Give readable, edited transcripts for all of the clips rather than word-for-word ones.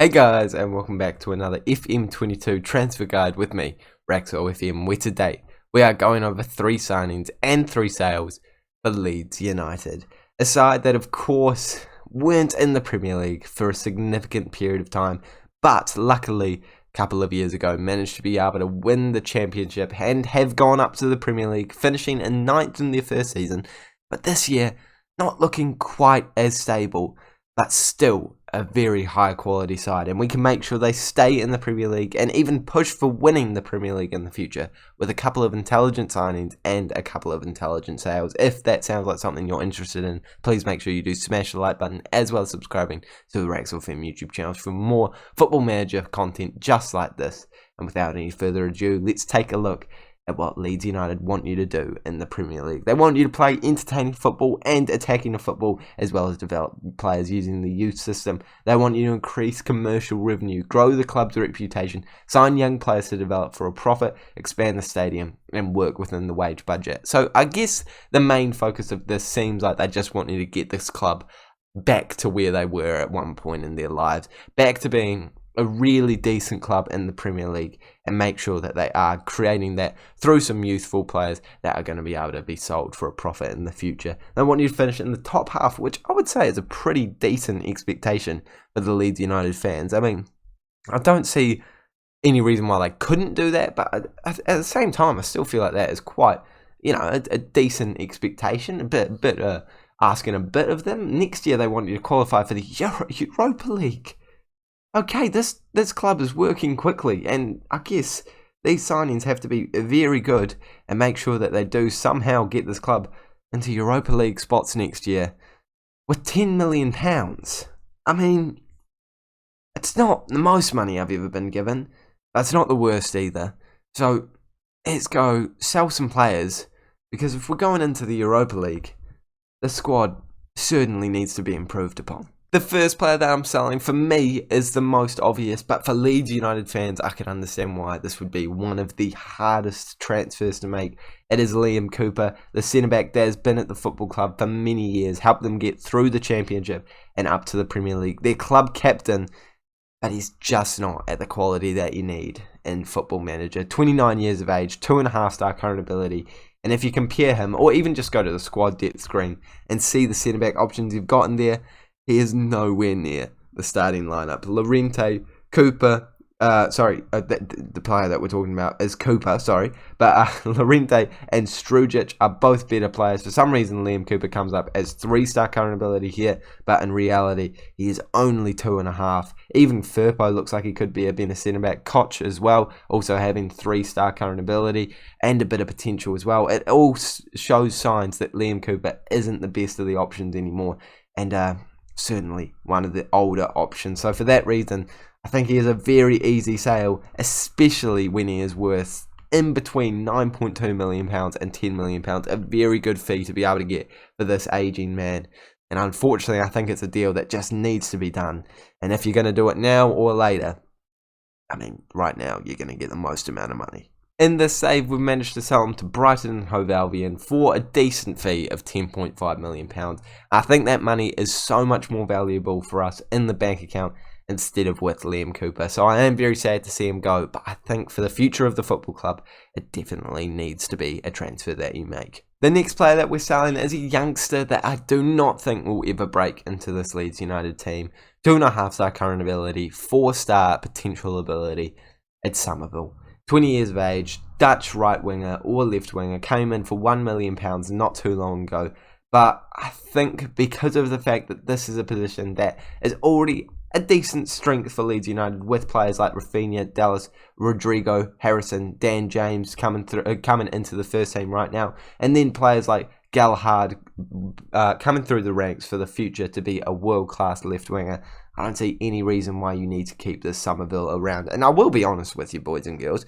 Hey guys, and welcome back to another FM22 Transfer Guide with me, Raxo FM, where today we are going over 3 signings and 3 sales for Leeds United. A side that of course weren't in the Premier League for a significant period of time, but luckily a couple of years ago managed to be able to win the Championship and have gone up to the Premier League, finishing in 9th in their first season, but this year not looking quite as stable, but still a very high quality side, and we can make sure they stay in the Premier League and even push for winning the Premier League in the future with a couple of intelligent signings and a couple of intelligent sales. If that sounds like something you're interested in, please make sure you do smash the like button as well as subscribing to the Raxo FM YouTube channel for more Football Manager content just like this. And without any further ado, let's take a look at what Leeds United want you to do in the Premier League. They want you to play entertaining football and attacking the football, as well as develop players using the youth system. They want you to increase commercial revenue, grow the club's reputation, sign young players to develop for a profit, expand the stadium, and work within the wage budget. So I guess the main focus of this seems like they just want you to get this club back to where they were at one point in their lives, back to being a really decent club in the Premier League, and make sure that they are creating that through some youthful players that are going to be able to be sold for a profit in the future. They want you to finish in the top half, which I would say is a pretty decent expectation for the Leeds United fans. I mean, I don't see any reason why they couldn't do that, but at the same time, I still feel like that is quite, a decent expectation, a bit asking a bit of them. Next year, they want you to qualify for the Europa League. Okay, this club is working quickly, and I guess these signings have to be very good and make sure that they do somehow get this club into Europa League spots next year with £10 million. I mean, it's not the most money I've ever been given, but it's not the worst either. So let's go sell some players, because if we're going into the Europa League, the squad certainly needs to be improved upon. The first player that I'm selling, for me, is the most obvious, but for Leeds United fans, I can understand why this would be one of the hardest transfers to make. It is Liam Cooper, the centre-back that has been at the football club for many years, helped them get through the Championship and up to the Premier League. Their club captain, but he's just not at the quality that you need in Football Manager. 29 years of age, 2.5-star current ability. And if you compare him, or even just go to the squad depth screen and see the centre-back options you've got in there, he is nowhere near the starting lineup. Llorente, Cooper, the player that we're talking about is Cooper, but Llorente and Strujic are both better players. For some reason, Liam Cooper comes up as 3-star current ability here, but in reality, he is only 2.5. Even Firpo looks like he could be a better centre-back. Koch as well, also having 3-star current ability and a bit of potential as well. It all shows signs that Liam Cooper isn't the best of the options anymore, and certainly one of the older options. So for that reason, I think he is a very easy sale, especially when he is worth in between £9.2 million and £10 million. A very good fee to be able to get for this aging man. And unfortunately, I think it's a deal that just needs to be done. And if you're going to do it now or later, I mean, right now, you're going to get the most amount of money. In this save, we've managed to sell him to Brighton and Hove Albion for a decent fee of £10.5 million. I think that money is so much more valuable for us in the bank account instead of with Liam Cooper. So I am very sad to see him go, but I think for the future of the football club, it definitely needs to be a transfer that you make. The next player that we're selling is a youngster that I do not think will ever break into this Leeds United team. 2.5-star current ability, 4-star potential ability. It's Somerville. 20 years of age, Dutch right winger or left winger, came in for £1 million not too long ago. But I think because of the fact that this is a position that is already a decent strength for Leeds United, with players like Raphinha, Dallas, Rodrigo, Harrison, Dan James coming into the first team right now, and then players like Galahad coming through the ranks for the future to be a world-class left winger, I don't see any reason why you need to keep this Somerville around. And I will be honest with you, boys and girls,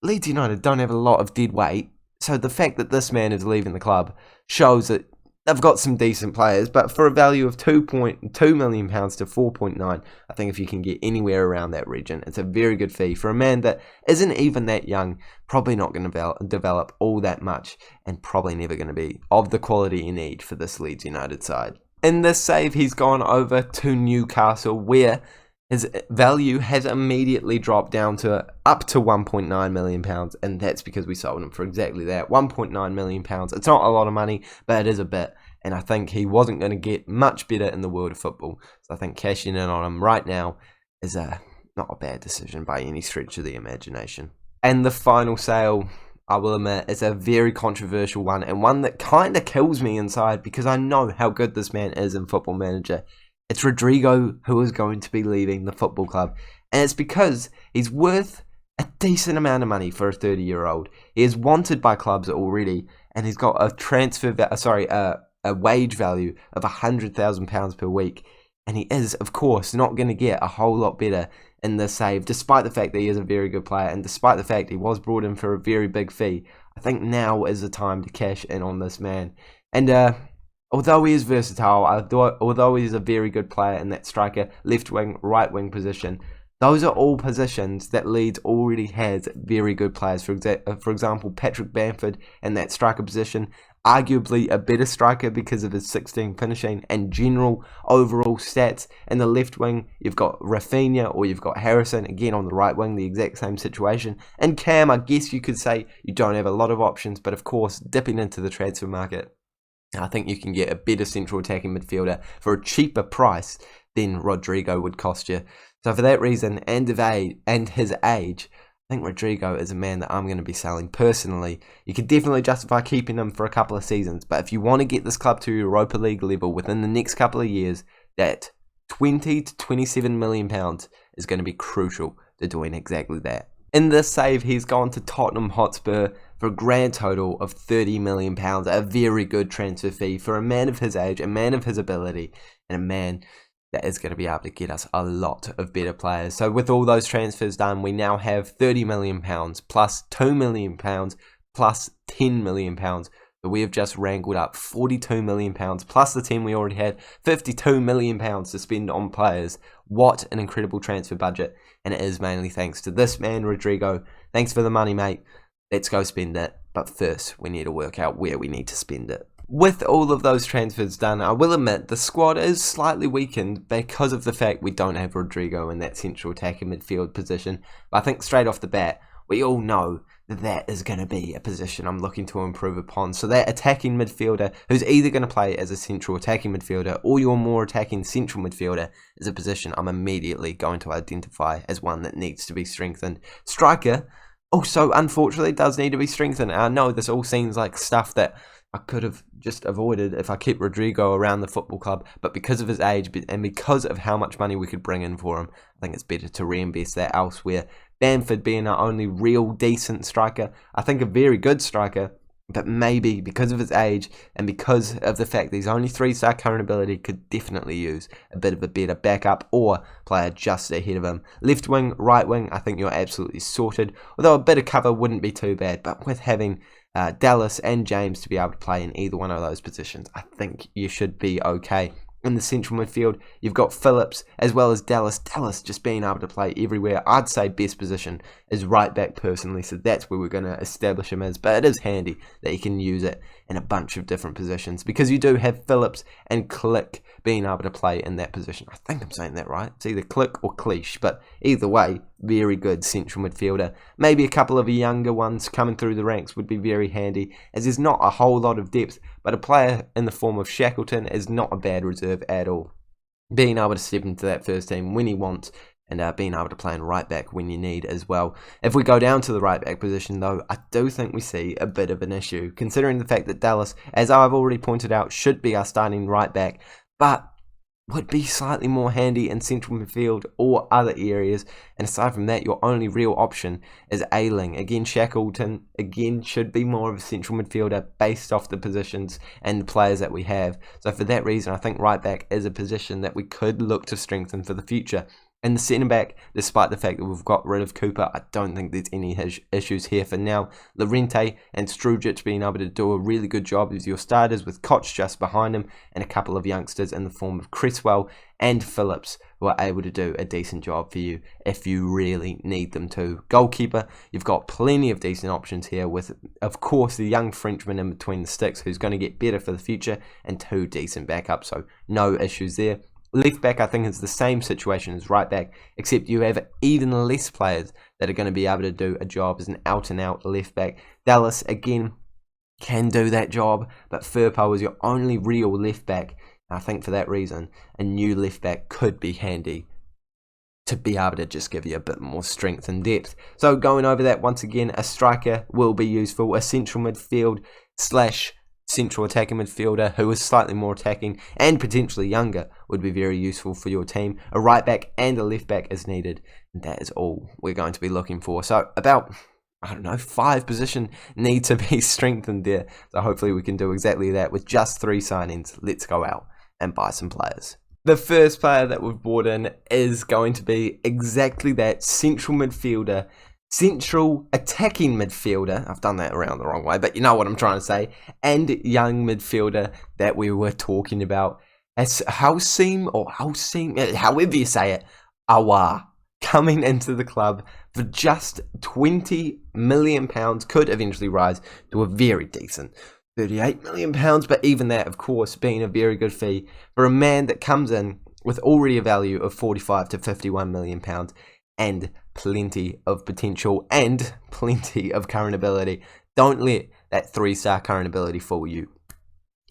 Leeds United don't have a lot of dead weight, so the fact that this man is leaving the club shows that they've got some decent players, but for a value of £2.2 million to 4.9, I think if you can get anywhere around that region, it's a very good fee for a man that isn't even that young, probably not going to develop all that much, and probably never going to be of the quality you need for this Leeds United side. In this save, he's gone over to Newcastle, where his value has immediately dropped down to up to £1.9 million, and that's because we sold him for exactly that, £1.9 million. It's not a lot of money, but it is a bit, and I think he wasn't going to get much better in the world of football. So I think cashing in on him right now is not a bad decision by any stretch of the imagination. And the final sale, I will admit, is a very controversial one, and one that kind of kills me inside because I know how good this man is in Football Manager. It's Rodrigo who is going to be leaving the football club, and it's because he's worth a decent amount of money for a 30-year-old. He is wanted by clubs already, and he's got a wage value of £100,000 per week, and he is, of course, not going to get a whole lot better in the save, despite the fact that he is a very good player, and despite the fact he was brought in for a very big fee. I think now is the time to cash in on this man, and although he is versatile, although he's a very good player in that striker, left wing, right wing position, those are all positions that Leeds already has very good players. For example, Patrick Bamford in that striker position, arguably a better striker because of his 16 finishing and general overall stats. In the left wing, you've got Raphinha or you've got Harrison. Again, on the right wing, the exact same situation. And Cam, I guess you could say you don't have a lot of options, but of course, dipping into the transfer market, I think you can get a better central attacking midfielder for a cheaper price than Rodrigo would cost you. So for that reason and his age, I think Rodrigo is a man that I'm going to be selling personally. You could definitely justify keeping him for a couple of seasons, but if you want to get this club to Europa League level within the next couple of years, that £20 to £27 million is going to be crucial to doing exactly that. In this save, he's gone to Tottenham Hotspur for a grand total of £30 million, a very good transfer fee for a man of his age, a man of his ability, and a man that is going to be able to get us a lot of better players. So with all those transfers done, we now have £30 million plus £2 million plus £10 million. So we have just wrangled up £42 million plus the 10 we already had, £52 million to spend on players. What an incredible transfer budget. And it is mainly thanks to this man, Rodrigo. Thanks for the money, mate. Let's go spend it. But first, we need to work out where we need to spend it. With all of those transfers done, I will admit the squad is slightly weakened because of the fact we don't have Rodrigo in that central attacking midfield position. But I think straight off the bat, we all know that that is going to be a position I'm looking to improve upon. So that attacking midfielder who's either going to play as a central attacking midfielder or your more attacking central midfielder is a position I'm immediately going to identify as one that needs to be strengthened. Striker also, unfortunately, does need to be strengthened. I know this all seems like stuff that I could have just avoided if I kept Rodrigo around the football club, but because of his age and because of how much money we could bring in for him, I think it's better to reinvest that elsewhere. Bamford being our only real decent striker, I think a very good striker, but maybe because of his age and because of the fact that he's only 3-star current ability, could definitely use a bit of a better backup or player just ahead of him. Left wing, right wing, I think you're absolutely sorted, although a bit of cover wouldn't be too bad, but with having Dallas and James to be able to play in either one of those positions, I think you should be okay. In the central midfield, you've got Phillips as well as Dallas. Dallas just being able to play everywhere. I'd say best position is right back personally, so that's where we're going to establish him as. But it is handy that you can use it in a bunch of different positions because you do have Phillips and Click being able to play in that position. I think I'm saying that right. It's either Click or Cliche, but either way, very good central midfielder. Maybe a couple of younger ones coming through the ranks would be very handy, as there's not a whole lot of depth, but a player in the form of Shackleton is not a bad reserve at all. Being able to step into that first team when he wants, and being able to play in right back when you need as well. If we go down to the right back position though, I do think we see a bit of an issue, considering the fact that Dallas, as I've already pointed out, should be our starting right back, but would be slightly more handy in central midfield or other areas. And aside from that, your only real option is Ayling. Again, Shackleton, again, should be more of a central midfielder based off the positions and the players that we have. So for that reason, I think right back is a position that we could look to strengthen for the future. And the centre back, despite the fact that we've got rid of Cooper, I don't think there's any issues here for now. Llorente and Strujic being able to do a really good job as your starters, with Koch just behind him and a couple of youngsters in the form of Cresswell and Phillips who are able to do a decent job for you if you really need them to. Goalkeeper, you've got plenty of decent options here with, of course, the young Frenchman in between the sticks who's going to get better for the future, and two decent backups, so no issues there. Left back, I think, is the same situation as right back, except you have even less players that are going to be able to do a job as an out-and-out left back. Dallas, again, can do that job, but Firpo is your only real left back. I think for that reason, a new left back could be handy to be able to just give you a bit more strength and depth. So going over that once again, a striker will be useful, a central midfield / central attacking midfielder who is slightly more attacking and potentially younger would be very useful for your team. A right back and a left back is needed, and that is all we're going to be looking for. So about, I don't know, 5 positions need to be strengthened there. So hopefully we can do exactly that with just 3 signings. Let's go out and buy some players. The first player that we've brought in is going to be exactly that, central midfielder, central attacking midfielder. I've done that around the wrong way, but you know what I'm trying to say. And young midfielder that we were talking about. As Houseem, however you say it, Aouar, coming into the club for just £20 million, could eventually rise to a very decent £38 million, but even that, of course, being a very good fee for a man that comes in with already a value of £45 to £51 million and plenty of potential and plenty of current ability. Don't let that 3-star current ability fool you.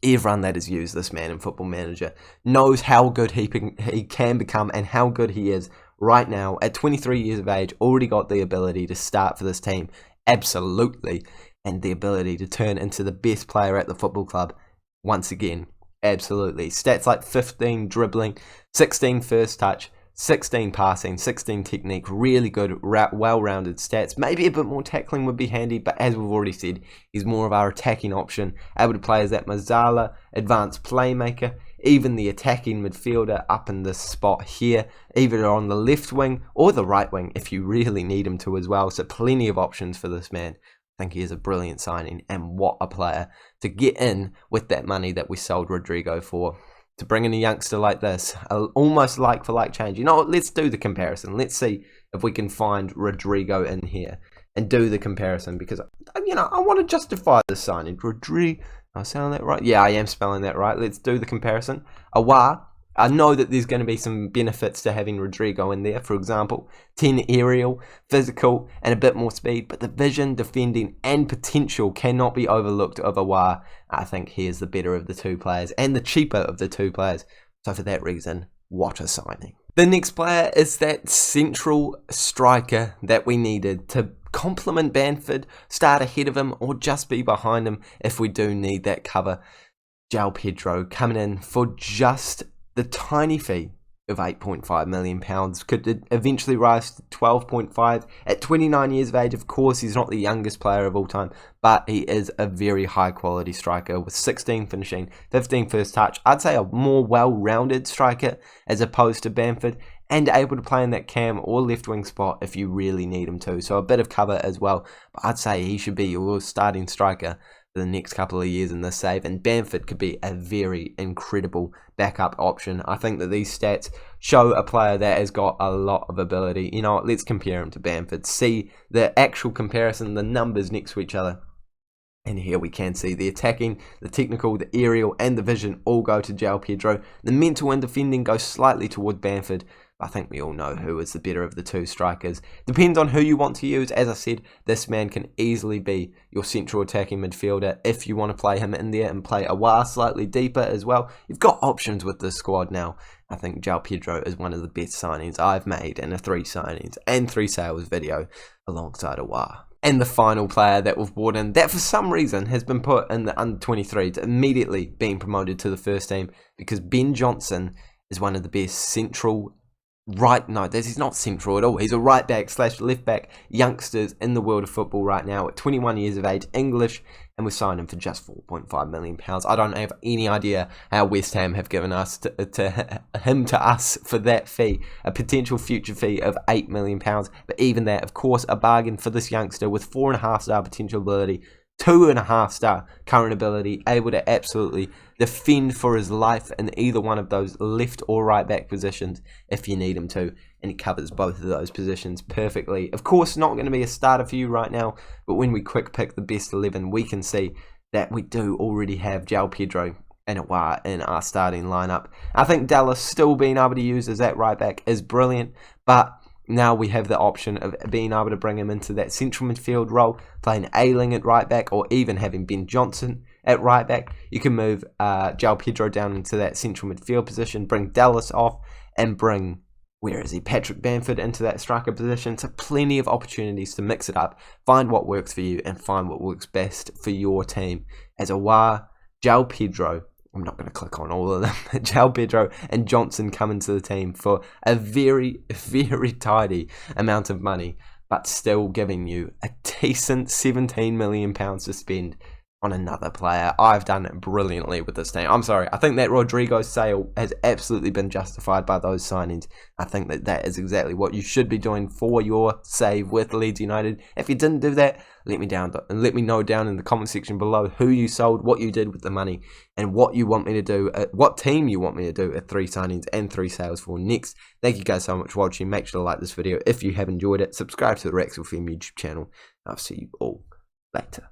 Everyone that has used this man in Football Manager knows how good he can become and how good he is right now. At 23 years of age, already got the ability to start for this team. Absolutely. And the ability to turn into the best player at the football club once again. Absolutely. Stats like 15 dribbling, 16 first touch, 16 passing, 16 technique. Really good, well-rounded stats. Maybe a bit more tackling would be handy, but as we've already said, he's more of our attacking option. Able to play as that Mazzala, advanced playmaker, even the attacking midfielder up in this spot here, either on the left wing or the right wing if you really need him to as well. So plenty of options for this man. I think he is a brilliant signing, and what a player to get in with that money that we sold Rodrigo for. To bring in a youngster like this, almost like for like change. You know what, let's do the comparison. Let's see if we can find Rodrigo in here and do the comparison, because, you know, I want to justify this signing. Rodrigo, am I spelling that right? Yeah, I am spelling that right. Let's do the comparison. Aouar, I know that there's going to be some benefits to having Rodrigo in there. For example, 10 aerial, physical, and a bit more speed. But the vision, defending, and potential cannot be overlooked of Aouar. I think he is the better of the 2 players and the cheaper of the 2 players. So for that reason, what a signing. The next player is that central striker that we needed to complement Bamford, start ahead of him, or just be behind him if we do need that cover. João Pedro coming in for just the tiny fee of £8.5 million could eventually rise to 12.5 at 29 years of age. Of course, he's not the youngest player of all time, but he is a very high quality striker with 16 finishing, 15 first touch. I'd say a more well-rounded striker as opposed to Bamford, and able to play in that cam or left wing spot if you really need him to. So a bit of cover as well, but I'd say he should be your starting striker the next couple of years in this save, and Bamford could be a very incredible backup option. I think that these stats show a player that has got a lot of ability. You know what, let's compare him to Bamford, see the actual comparison, the numbers next to each other, and here we can see the attacking, the technical, the aerial, and the vision all go to João Pedro. The mental and defending go slightly toward Bamford. I think we all know who is the better of the 2 strikers. Depends on who you want to use. As I said, this man can easily be your central attacking midfielder if you want to play him in there and play Aouar slightly deeper as well. You've got options with this squad now. I think João Pedro is one of the best signings I've made in a 3 signings and 3 sales video alongside Aouar. And the final player that we've brought in that for some reason has been put in the under-23s, immediately being promoted to the first team, because Ben Johnson is one of the best central he's not central at all. He's a right back / left back youngsters in the world of football right now at 21 years of age, English, and we signed him for just £4.5 million. I don't have any idea how West Ham have given us him to us for that fee, a potential future fee of £8 million. But even that, of course, a bargain for this youngster with 4.5-star potential ability, 2.5-star current ability, able to absolutely defend for his life in either one of those left or right back positions if you need him to, and he covers both of those positions perfectly. Of course, not going to be a starter for you right now, but when we quick pick the best 11, we can see that we do already have João Pedro and Aouar in our starting lineup. I think Dallas still being able to use as that right back is brilliant, but now we have the option of being able to bring him into that central midfield role, playing Ayling at right back, or even having Ben Johnson at right back. You can move João Pedro down into that central midfield position, bring Dallas off, and bring, where is he, Patrick Bamford into that striker position. So plenty of opportunities to mix it up, find what works for you, and find what works best for your team. As Aouar, João Pedro, I'm not going to click on all of them, João Pedro and Johnson come into the team for a very, very tidy amount of money, but still giving you a decent £17 million to spend on another player. I've done it brilliantly with this team. I'm sorry, I think that Rodrigo sale has absolutely been justified by those signings. I think that that is exactly what you should be doing for your save with Leeds United. If you didn't do that, let me know down in the comment section below who you sold, what you did with the money, and what you want me to do, what team you want me to do at 3 signings and 3 sales for next. Thank you guys so much for watching. Make sure to like this video if you have enjoyed it. Subscribe to the FM22 YouTube channel. I'll see you all later.